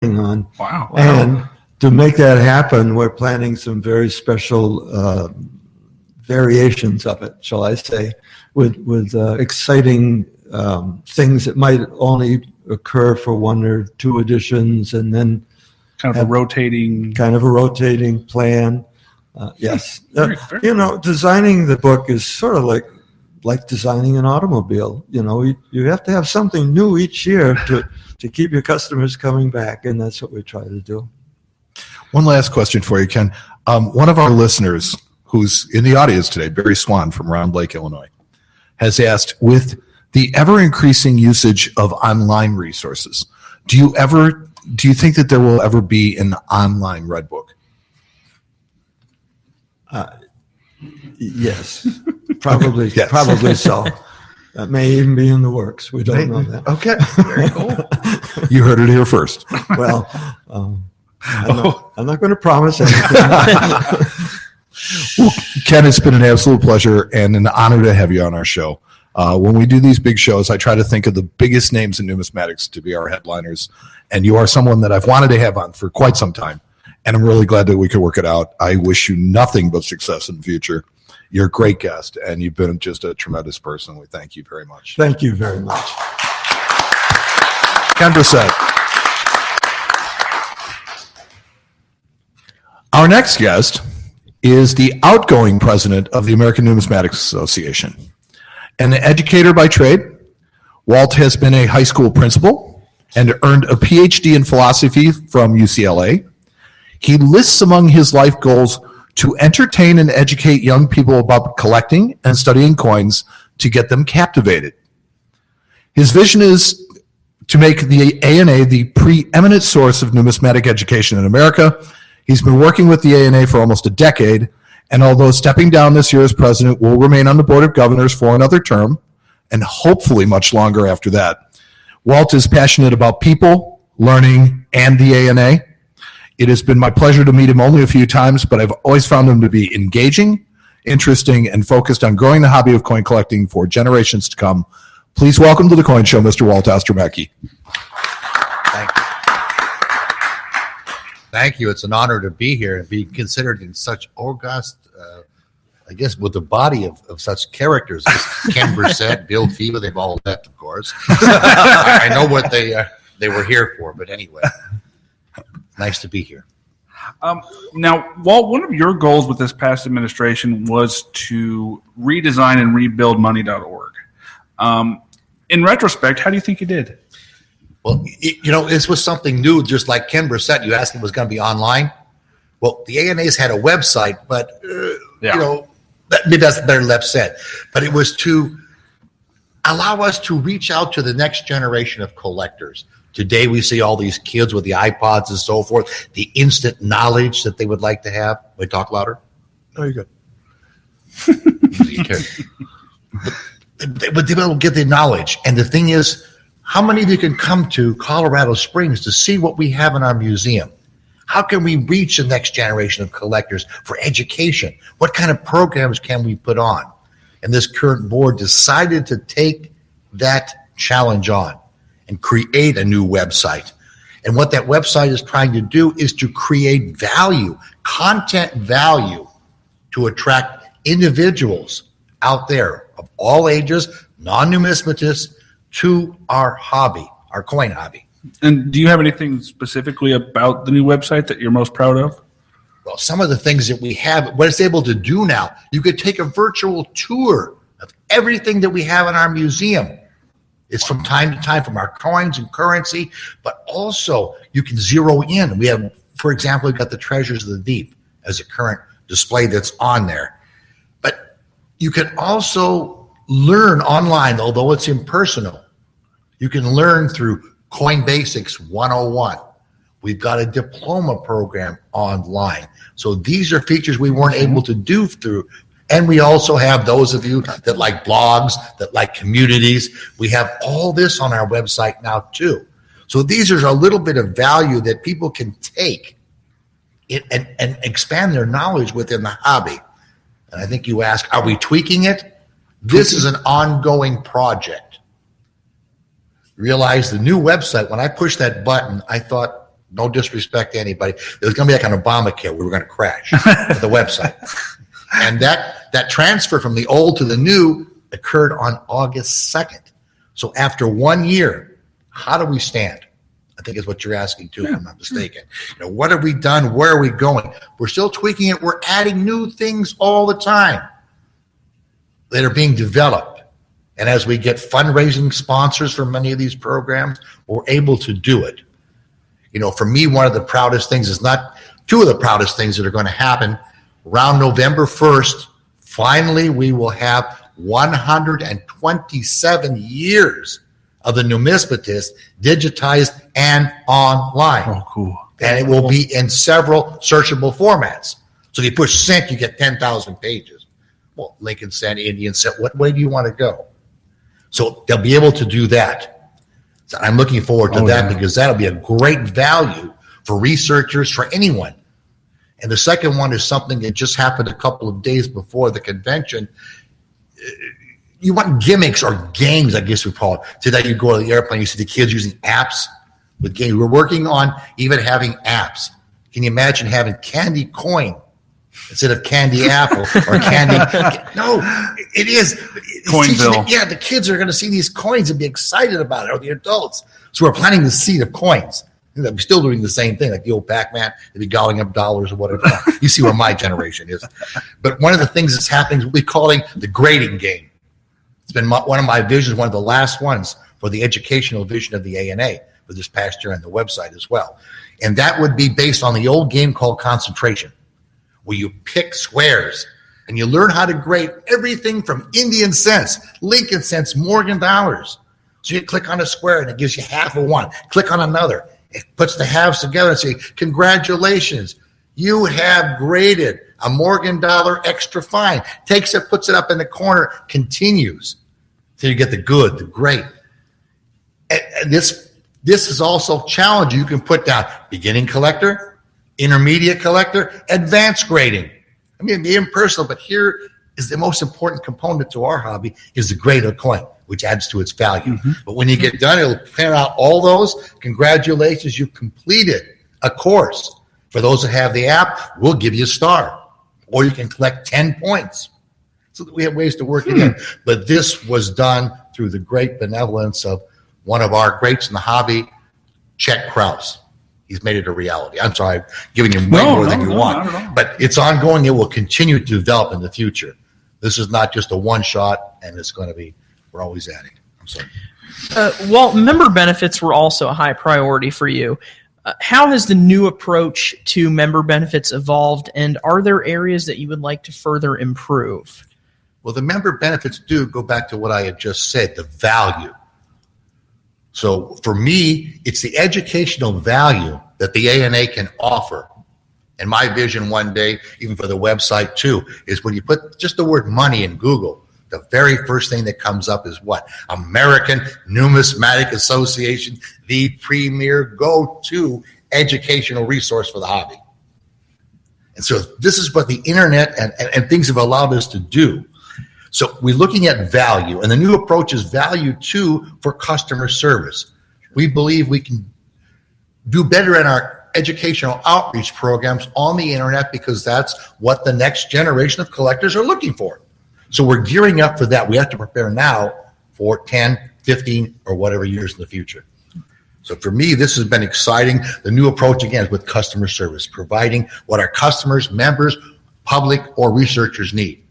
on. Wow. And to make that happen, we're planning some very special variations of it, shall I say, with exciting things that might only occur for one or two editions, and then kind of a rotating plan. Yes. Designing the book is sort of like designing an automobile. You have to have something new each year to keep your customers coming back, and that's what we try to do. One last question for you, Ken. One of our listeners who's in the audience today, Barry Swan from Round Lake, Illinois, has asked, with the ever-increasing usage of online resources, do you think that there will ever be an online Red Book? Yes, probably. Yes. Probably so. That may even be in the works. We don't know that. Okay, very cool. You heard it here first. Well, I'm not going to promise anything. Well, Ken, it's been an absolute pleasure and an honor to have you on our show. When we do these big shows, I try to think of the biggest names in numismatics to be our headliners, and you are someone that I've wanted to have on for quite some time, and I'm really glad that we could work it out. I wish you nothing but success in the future. You're a great guest, and you've been just a tremendous person. We thank you very much. Thank you very much. Ken Bressett. Our next guest is the outgoing president of the American Numismatics Association. An educator by trade, Walt has been a high school principal and earned a PhD in philosophy from UCLA. He lists among his life goals to entertain and educate young people about collecting and studying coins to get them captivated. His vision is to make the ANA the preeminent source of numismatic education in America. He's been working with the ANA for almost a decade, and although stepping down this year as president, will remain on the board of governors for another term, and hopefully much longer after that. Walt is passionate about people, learning, and the ANA. It has been my pleasure to meet him only a few times, but I've always found him to be engaging, interesting, and focused on growing the hobby of coin collecting for generations to come. Please welcome to the Coin Show, Mr. Walt Ostromecki. Thank you. Thank you. It's an honor to be here and be considered in such august, I guess, with the body of such characters as Ken Bressett, Bill Fever. They've all left, of course. I know what they were here for, but anyway, nice to be here. Now, Walt, one of your goals with this past administration was to redesign and rebuild money.org. In retrospect, how do you think you did? Well, this was something new, just like Ken Bressett. You asked him was going to be online. Well, the ANA's had a website, but, maybe that's better left said. But it was to allow us to reach out to the next generation of collectors. Today, we see all these kids with the iPods and so forth, the instant knowledge that they would like to have. Will you talk louder? No, you're good. But they will get the knowledge. And the thing is, how many of you can come to Colorado Springs to see what we have in our museum? How can we reach the next generation of collectors for education? What kind of programs can we put on? And this current board decided to take that challenge on and create a new website. And what that website is trying to do is to create value, content value, to attract individuals out there of all ages, non-numismatists, to our hobby, our coin hobby. And do you have anything specifically about the new website that you're most proud of? Well, some of the things that we have, what it's able to do now, you could take a virtual tour of everything that we have in our museum. It's from time to time from our coins and currency, but also you can zero in. We have, for example, we've got the Treasures of the Deep as a current display that's on there. But you can also learn online, although it's impersonal. You can learn through Coin Basics 101. We've got a diploma program online. So these are features we weren't able to do through. And we also have those of you that like blogs, that like communities. We have all this on our website now too. So these are a little bit of value that people can take and expand their knowledge within the hobby. And I think you ask, are we tweaking it? This is an ongoing project. Realize the new website, when I pushed that button, I thought, No disrespect to anybody. There's going to be like an Obamacare. We were going to crash the website. And that transfer from the old to the new occurred on August 2nd. So after 1 year, how do we stand? I think is what you're asking too, if I'm not mistaken. You know, what have we done? Where are we going? We're still tweaking it. We're adding new things all the time that are being developed. And as we get fundraising sponsors for many of these programs, we're able to do it. You know, for me, one of the proudest things is not two of the proudest things that are going to happen. Around November 1st, finally, we will have 127 years of the Numismatist digitized and online. Oh, cool. And it will be in several searchable formats. So if you push sent, you get 10,000 pages. Well, Lincoln sent, Indian sent. What way do you want to go? So they'll be able to do that. So I'm looking forward to that because that'll be a great value for researchers, for anyone. And the second one is something that just happened a couple of days before the convention. You want gimmicks or games, I guess we call it. Today you go to the airplane, you see the kids using apps with games. We're working on even having apps. Can you imagine having candy coin instead of candy apple or candy? No, it is. Coinville. Yeah, the kids are going to see these coins and be excited about it, or the adults. So we're planting the seed of coins. We're still doing the same thing, like the old Pac-Man. They'd be gobbling up dollars or whatever. You see where my generation is. But one of the things that's happening is what we're calling the grading game. It's been one of my visions, one of the last ones for the educational vision of the ANA for this past year on the website as well. And that would be based on the old game called concentration, where you pick squares and you learn how to grade everything from Indian cents, Lincoln cents, Morgan dollars. So you click on a square and it gives you half of one. Click on another. It puts the halves together and say, congratulations, you have graded a Morgan dollar extra fine. Takes it, puts it up in the corner, continues till you get the good, the great. And this is also challenging. You can put down beginning collector, intermediate collector, advanced grading. I mean, be impersonal, but here is the most important component to our hobby is the grade of the coin, which adds to its value. Mm-hmm. But when you get done, it'll clear out all those. Congratulations, you've completed a course. For those that have the app, we'll give you a star, or you can collect 10 points. So we have ways to work it in. But this was done through the great benevolence of one of our greats in the hobby, Chet Krause. He's made it a reality. I'm sorry, I'm giving you way more than you want. But it's ongoing. It will continue to develop in the future. This is not just a one shot, and it's going to be, we're always adding. I'm sorry. Walt, member benefits were also a high priority for you. How has the new approach to member benefits evolved, and are there areas that you would like to further improve? Well, the member benefits do go back to what I had just said, the value. So for me, it's the educational value that the ANA can offer. And my vision one day, even for the website too, is when you put just the word money in Google, the very first thing that comes up is what? American Numismatic Association, the premier go-to educational resource for the hobby. And so this is what the internet and things have allowed us to do. So we're looking at value, and the new approach is value too for customer service. We believe we can do better in our educational outreach programs on the internet because that's what the next generation of collectors are looking for. So we're gearing up for that. We have to prepare now for 10, 15, or whatever years in the future. So for me, this has been exciting. The new approach, again, is with customer service, providing what our customers, members, public, or researchers need.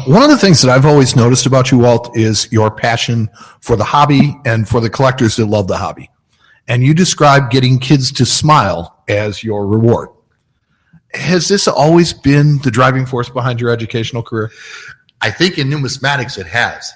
One of the things that I've always noticed about you, Walt, is your passion for the hobby and for the collectors that love the hobby. And you describe getting kids to smile as your reward. Has this always been the driving force behind your educational career? I think in numismatics it has.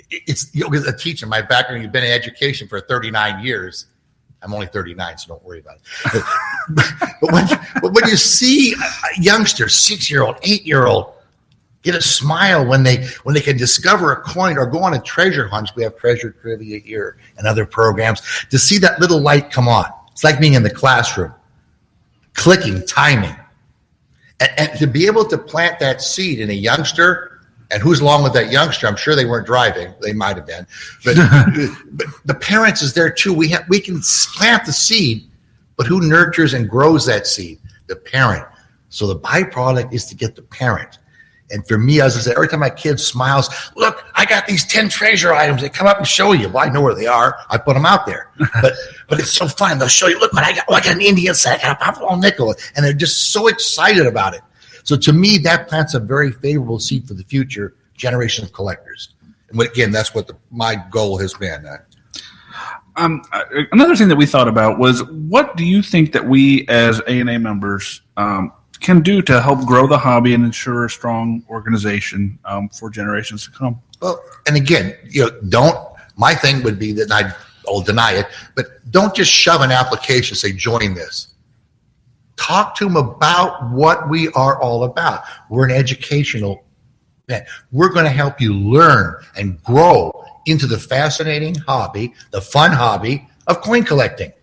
It's, you know, as a teacher, my background, you've been in education for 39 years. I'm only 39, so don't worry about it. But when you see a youngster, 6-year-old, 8-year-old, get a smile when they can discover a coin or go on a treasure hunt. We have treasure trivia here and other programs. To see that little light come on, it's like being in the classroom, clicking, timing, and to be able to plant that seed in a youngster And who's along with that youngster? I'm sure they weren't driving. They might have been. But, but the parents is there too. We can plant the seed, but who nurtures and grows that seed? The parent. So the byproduct is to get the parent. And for me, as I said, every time my kid smiles, look, I got these 10 treasure items. They come up and show you. Well, I know where they are. I put them out there. But it's so fun. They'll show you, look what I got. Oh, I got an Indian set. I got a Buffalo nickel. And they're just so excited about it. So to me, that plants a very favorable seed for the future generation of collectors. And again, that's what my goal has been. Another thing that we thought about was, what do you think that we as ANA members can do to help grow the hobby and ensure a strong organization for generations to come? Well, and again, my thing would be that I'll deny it, but don't just shove an application, say, join this. Talk to them about what we are all about. We're an educational event. We're going to help you learn and grow into the fascinating hobby, the fun hobby of coin collecting.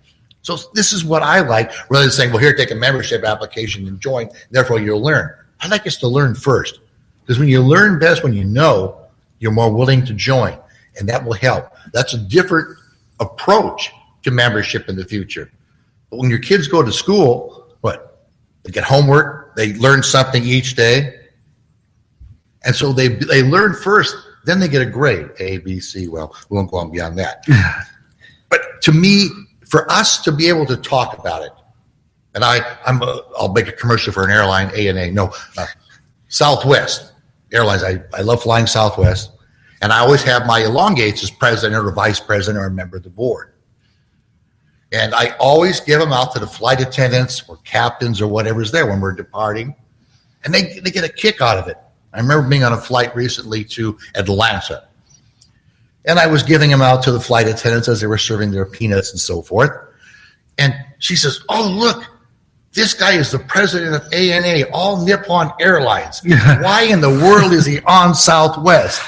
So this is what I like, rather than saying, well, here, take a membership application and join, therefore you'll learn. I like us to learn first. Because when you learn best, when you know, you're more willing to join. And that will help. That's a different approach to membership in the future. But when your kids go to school, they get homework, they learn something each day. And so they learn first, then they get a grade, A, B, C. Well, we won't go on beyond that. But to me, for us to be able to talk about it, and I'll make a commercial for an airline, ANA, Southwest Airlines. I love flying Southwest. And I always have my elongates as president or vice president or a member of the board. And I always give them out to the flight attendants or captains or whatever's there when we're departing. And they get a kick out of it. I remember being on a flight recently to Atlanta. And I was giving them out to the flight attendants as they were serving their peanuts and so forth. And she says, oh, look, this guy is the president of ANA, All Nippon Airlines. Why in the world is he on Southwest?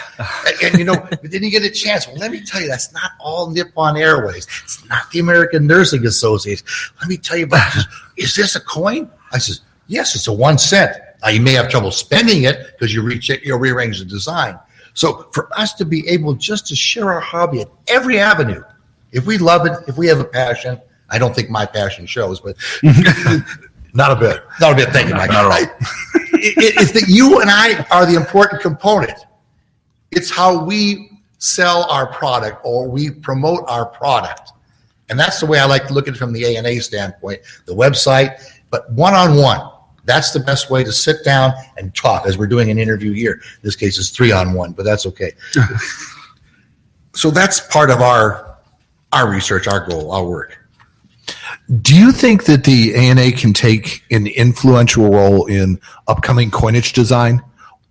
And didn't you get a chance? Well, let me tell you, that's not All Nippon Airways. It's not the American Nursing Association. Let me tell you about this. Is this a coin? I says, yes, it's a 1 cent. Now, you may have trouble spending it because you rearrange the design. So for us to be able just to share our hobby at every avenue, if we love it, if we have a passion, I don't think my passion shows, but not a bit. Thank you, Mike. It's that you and I are the important component. It's how we sell our product or we promote our product. And that's the way I like to look at it from the ANA standpoint, the website, but one-on-one. That's the best way to sit down and talk, as we're doing an interview here. In this case, it's 3-on-1, but that's okay. So that's part of our research, our goal, our work. Do you think that the ANA can take an influential role in upcoming coinage design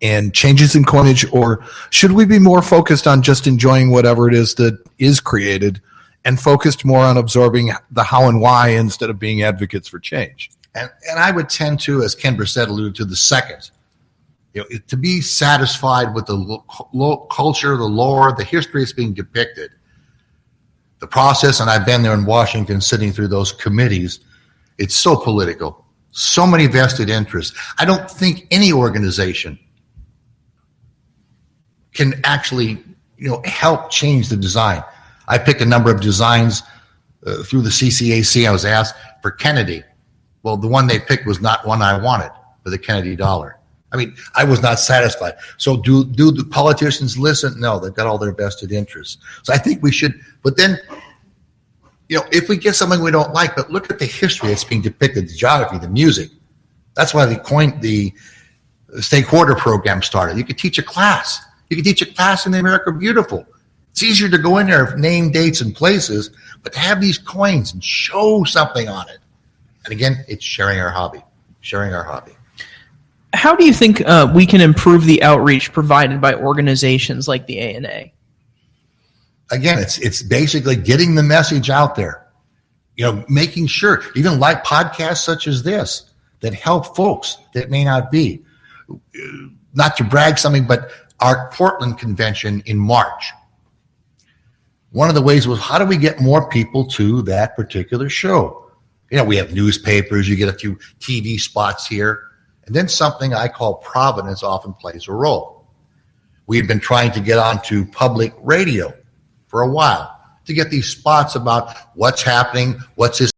and changes in coinage, or should we be more focused on just enjoying whatever it is that is created and focused more on absorbing the how and why instead of being advocates for change? And I would tend to, as Ken Bressett alluded to, the second, to be satisfied with the culture, the lore, the history that's being depicted. The process, and I've been there in Washington sitting through those committees, it's so political, so many vested interests. I don't think any organization can actually, help change the design. I picked a number of designs through the CCAC. I was asked for Kennedy. Well, the one they picked was not one I wanted for the Kennedy dollar. I mean, I was not satisfied. So do the politicians listen? No, they've got all their vested interests. So I think we should, but then, if we get something we don't like, but look at the history that's being depicted, the geography, the music. That's why the state quarter program started. You could teach a class. You could teach a class in the America Beautiful. It's easier to go in there, name dates and places, but to have these coins and show something on it. And again, it's sharing our hobby. How do you think we can improve the outreach provided by organizations like the ANA? Again, it's basically getting the message out there. Making sure, even like podcasts such as this, that help folks that may not be. Not to brag something, but our Portland convention in March. One of the ways was, how do we get more people to that particular show? We have newspapers, you get a few TV spots here. And then something I call provenance often plays a role. We had been trying to get onto public radio for a while to get these spots about what's happening, what's this